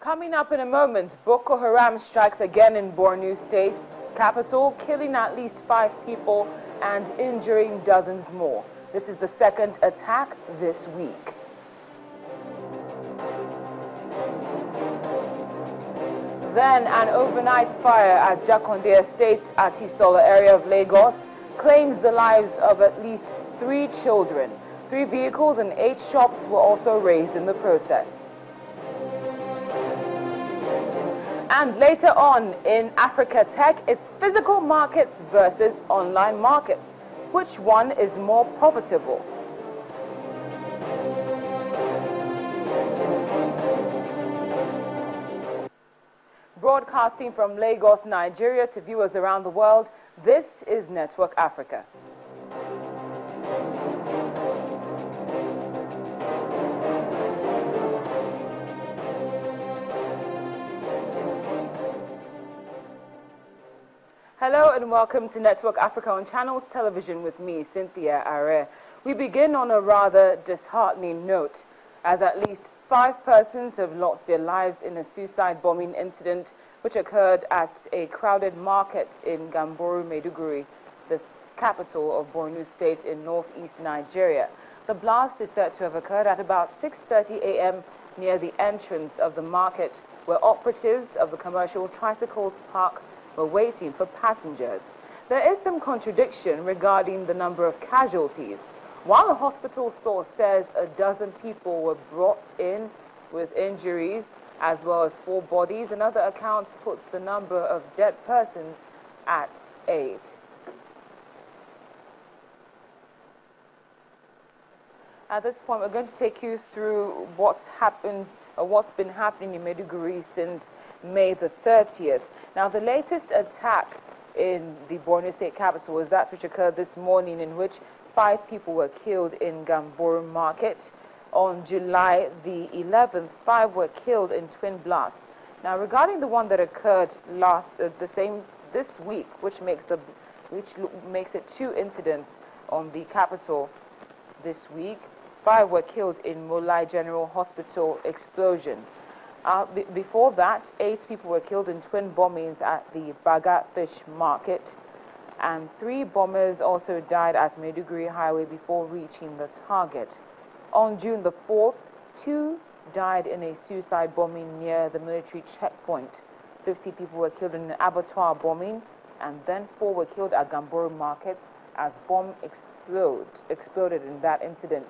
Coming up in a moment, Boko Haram strikes again in Borno State capital, killing at least 5 people and injuring dozens more. This is the second attack this week. Then an overnight fire at Jakonde Estate at Isola area of Lagos claims the lives of at least 3 children. 3 vehicles and 8 shops were also razed in the process. And later on in Africa Tech, it's physical markets versus online markets. Which one is more profitable? Broadcasting from Lagos, Nigeria to viewers around the world, this is Network Africa. Hello and welcome to Network Africa on Channels Television with me, Cynthia Are. We begin on a rather disheartening note, as at least 5 persons have lost their lives in a suicide bombing incident which occurred at a crowded market in Gamboru, Maiduguri, the capital of Borno State in northeast Nigeria. The blast is said to have occurred at about 6:30 a.m. near the entrance of the market, where operatives of the commercial tricycles park were waiting for passengers. There is some contradiction regarding the number of casualties. While a hospital source says a dozen people were brought in with injuries, as well as 4 bodies, another account puts the number of dead persons at 8. At this point, we're going to take you through what's been happening in Maiduguri since May the 30th. Now, the latest attack in the Borno State capital is that which occurred this morning, in which 5 people were killed in Gamboru Market. On July the 11th, 5 were killed in twin blasts. Now, regarding the one that occurred this week, which makes it 2 incidents on the capital this week, 5 were killed in Molai General Hospital explosion. Before that, 8 people were killed in twin bombings at the Baga Fish Market, and 3 bombers also died at Maiduguri Highway before reaching the target. On June the 4th, 2 died in a suicide bombing near the military checkpoint. 50 people were killed in an abattoir bombing, and then 4 were killed at Gamboru Market as bomb exploded in that incident.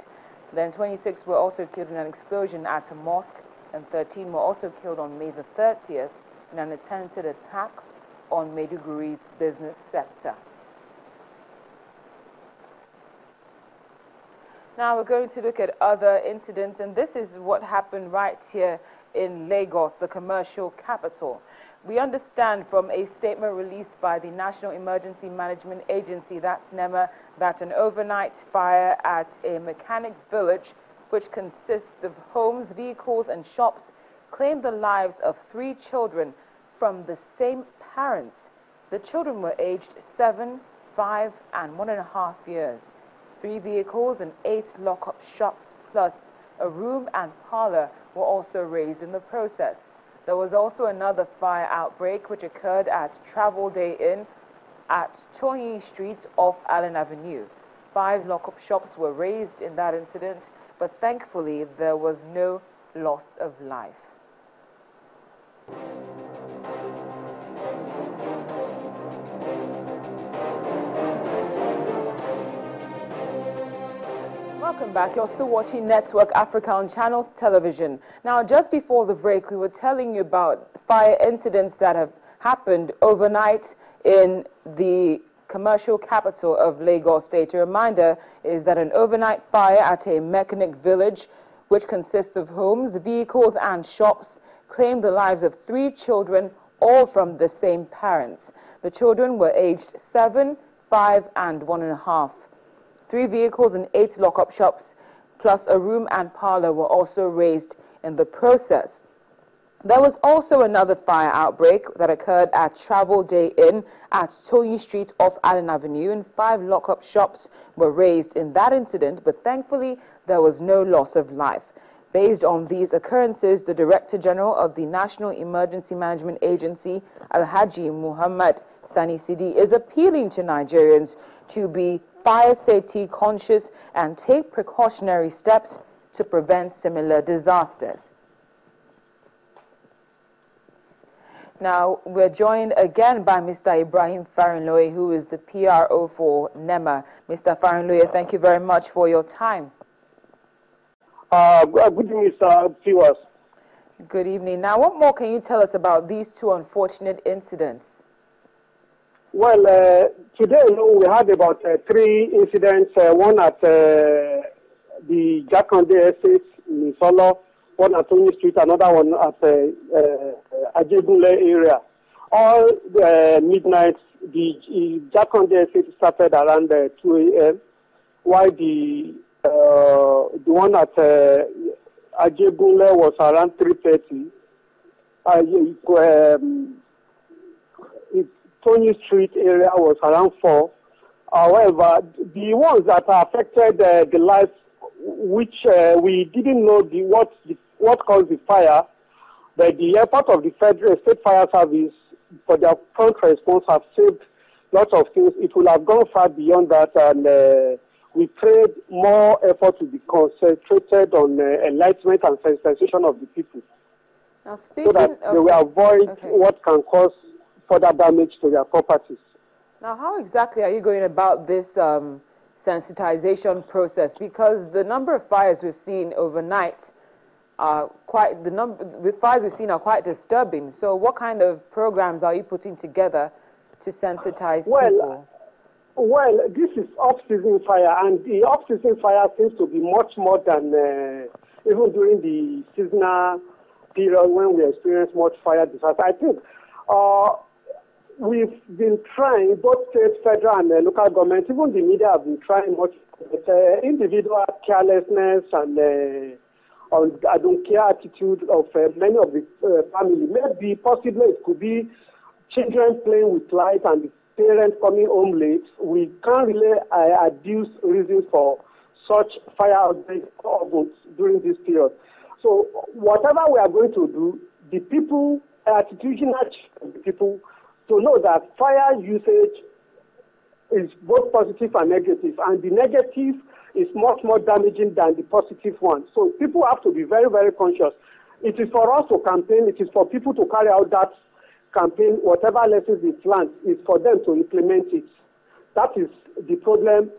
Then 26 were also killed in an explosion at a mosque, and 13 were also killed on May the 30th in an attempted attack on Maiduguri's business sector. Now we're going to look at other incidents, and this is what happened right here in Lagos, the commercial capital. We understand from a statement released by the National Emergency Management Agency, that's NEMA, that an overnight fire at a mechanic village, which consists of homes, vehicles, and shops, claimed the lives of 3 children from the same parents. The children were aged 7, 5, and 1.5 years. 3 vehicles and 8 lock-up shops, plus a room and parlor, were also razed in the process. There was also another fire outbreak which occurred at Travel Day Inn at Tony Street off Allen Avenue. 5 lock-up shops were razed in that incident, but thankfully there was no loss of life. Welcome back. You're still watching Network Africa on Channels Television. Now, just before the break, we were telling you about fire incidents that have happened overnight in the commercial capital of Lagos State. A reminder is that an overnight fire at a mechanic village, which consists of homes, vehicles, and shops, claimed the lives of 3 children, all from the same parents. The children were aged 7, 5, and 1.5. 3 vehicles and 8 lock-up shops, plus a room and parlor, were also razed in the process. There was also another fire outbreak that occurred at Travel Day Inn at Tony Street off Allen Avenue, and 5 lock-up shops were razed in that incident, but thankfully there was no loss of life. Based on these occurrences, the Director General of the National Emergency Management Agency, Alhaji Muhammad Sani Sidi, is appealing to Nigerians to be fire safety conscious and take precautionary steps to prevent similar disasters. Now, we're joined again by Mr. Ibrahim Farinloye, who is the PRO for NEMA. Mr. Farinloye, thank you very much for your time. Good evening, Mr. Viewers. Good evening. Now, what more can you tell us about these two unfortunate incidents? Well, today we had about 3 incidents, one at the Jakonde Estate in Solo, one at Tony Street, another one at Ajebule area. All midnight, the Jakonde Estate started around 2 a.m., while the one at Ajebule was around 3:30. Tony Street area was around 4. However, the ones that affected the lives, which we didn't know what caused the fire, but the effort of the Federal State Fire Service for their prompt response have saved lots of things. It will have gone far beyond that, and we prayed more effort to be concentrated on enlightenment and sensitization of the people, now, so that they will avoid what can cause further damage to their properties. Now, how exactly are you going about this sensitization process? Because the number of fires we've seen overnight are quite quite disturbing. So, what kind of programs are you putting together to sensitize people? Well, this is off-season fire, and the off-season fire seems to be much more than even during the seasonal period when we experience much fire disaster. I think we've been trying, both state, federal, and local government, even the media have been trying much, but individual carelessness and I don't care attitude of many of the family. Maybe possibly it could be children playing with light and the parents coming home late. We can't really adduce reasons for such fire outbreaks during this period. So whatever we are going to do, the people, attitudinal people, to know that fire usage is both positive and negative, and the negative is much more damaging than the positive one. So people have to be very, very conscious. It is for us to campaign, it is for people to carry out that campaign. Whatever lessons we plant is for them to implement it. That is the problem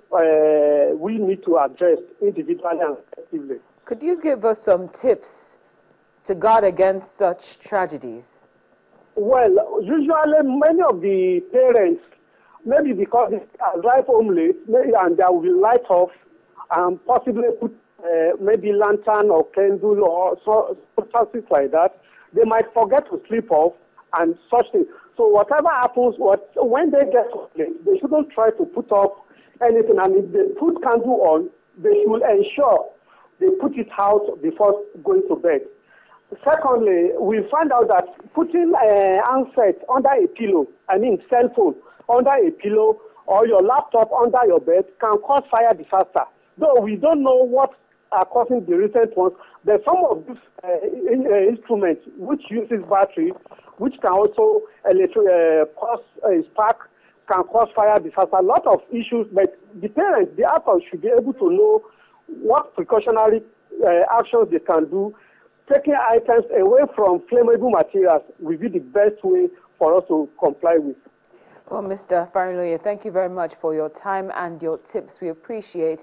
we need to address individually and collectively. Could you give us some tips to guard against such tragedies? Well, usually many of the parents, maybe because they arrive home late, and they will light off and possibly put maybe lantern or candle or something like that, they might forget to sleep off and such things. So whatever happens, when they get late, they shouldn't try to put up anything. And if they put candle on, they should ensure they put it out before going to bed. Secondly, we find out that putting a handset under a pillow, cell phone under a pillow or your laptop under your bed can cause fire disaster. Though we don't know what are causing the recent ones, but some of these instruments which uses battery, which can also cause a spark, can cause fire disaster. A lot of issues, but the parents, the adults should be able to know what precautionary actions they can do. Taking items away from flammable materials will be the best way for us to comply with. Well, Mr. Farinloye, thank you very much for your time and your tips. We appreciate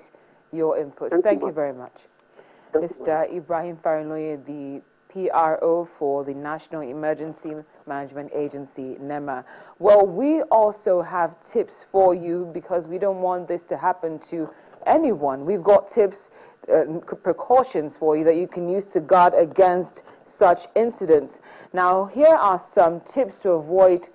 your input. Thank you very much. Mr. Ibrahim Farinloye, the PRO for the National Emergency Management Agency, NEMA. Well, we also have tips for you because we don't want this to happen to anyone. We've got tips, precautions for you that you can use to guard against such incidents. Now, here are some tips to avoid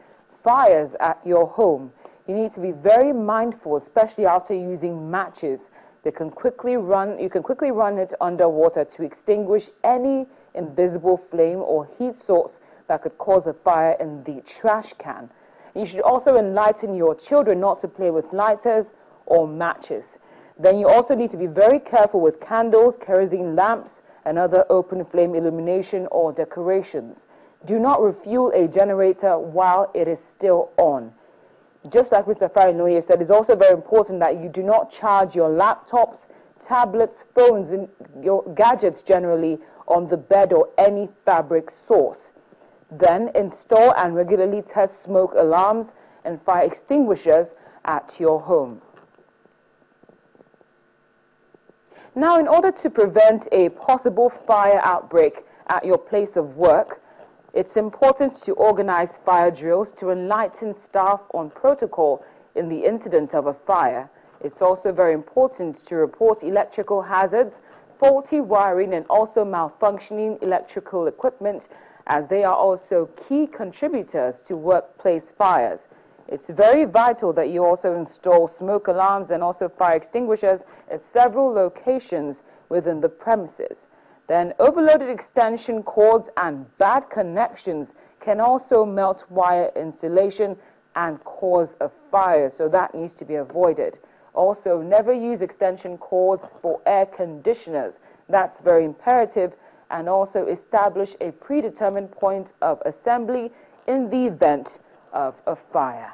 fires at your home. You need to be very mindful, especially after using matches. You can quickly run it underwater to extinguish any invisible flame or heat source that could cause a fire in the trash can. You should also enlighten your children not to play with lighters or matches. Then you also need to be very careful with candles, kerosene lamps, and other open flame illumination or decorations. Do not refuel a generator while it is still on. Just like Mr. Farinoye said, it's also very important that you do not charge your laptops, tablets, phones, and your gadgets generally on the bed or any fabric source. Then install and regularly test smoke alarms and fire extinguishers at your home. Now, in order to prevent a possible fire outbreak at your place of work, it's important to organize fire drills to enlighten staff on protocol in the incident of a fire. It's also very important to report electrical hazards, faulty wiring, and also malfunctioning electrical equipment, as they are also key contributors to workplace fires. It's very vital that you also install smoke alarms and also fire extinguishers at several locations within the premises. Then overloaded extension cords and bad connections can also melt wire insulation and cause a fire, so that needs to be avoided. Also, never use extension cords for air conditioners. That's very imperative. And also establish a predetermined point of assembly in the event of a fire.